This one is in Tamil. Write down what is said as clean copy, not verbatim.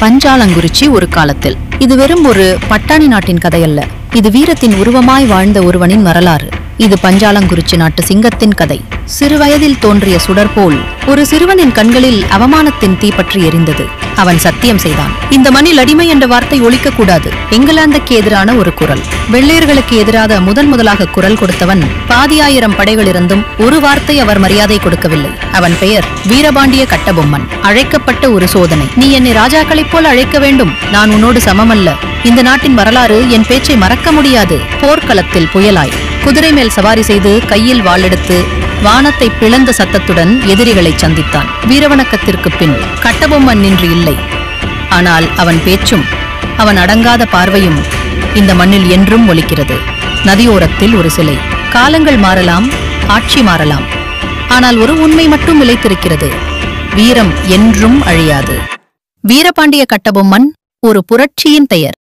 பஞ்சாலங்குறிச்சி ஒரு காலத்தில். இது வெறும் ஒரு பட்டாணி நாட்டின் கதையல்ல. இது வீரத்தின் உருவமாய் வாழ்ந்த ஒருவனின் வரலாறு. இது பஞ்சாலங்குறிச்சி நாட்டு சிங்கத்தின் கதை. சிறுவயதில் தோன்றிய சுடர் போல் ஒரு சிறுவனின் கண்களில் அவமானத்தின் தீப்பற்றி எரிந்தது. அவன் சத்தியம் செய்தான். இந்த மண்ணில் அடிமை என்ற வார்த்தை ஒலிக்க கூடாது. இங்கிலாந்துக்கு எதிரான ஒரு குரல். வெள்ளையர்களுக்கு எதிராக முதலாக குரல் கொடுத்தவன். பாதியாயிரம் படைகள் இருந்தும் ஒரு வார்த்தை அவர் மரியாதை கொடுக்கவில்லை. அவன் பெயர் வீரபாண்டிய கட்டபொம்மன். அழைக்கப்பட்ட ஒரு சோதனை. நீ என்னை ராஜாக்களைப் போல அழைக்க வேண்டும். நான் உன்னோடு சமமல்ல. இந்த நாட்டின் வரலாறு என் பேச்சை மறக்க முடியாது. போர்க்களத்தில் புயலாய் குதிரை மேல் சவாரி செய்து கையில் வாளெடுத்து வானத்தை பிளந்த சத்தத்துடன் எதிரிகளை சந்தித்தான். வீரவணக்கத்திற்கு பின் கட்டபொம்மன் நின்று இல்லை. ஆனால் அவன் பேச்சும் அவன் அடங்காத பார்வையும் இந்த மண்ணில் என்றும் ஒலிக்கிறது. நதியோரத்தில் ஒரு சிலை. காலங்கள் மாறலாம், ஆட்சி மாறலாம். ஆனால் ஒரு உண்மை மட்டும் நிலைத்திருக்கிறது. வீரம் என்றும் அழியாது. வீரபாண்டிய கட்டபொம்மன் ஒரு புரட்சியின் பெயர்.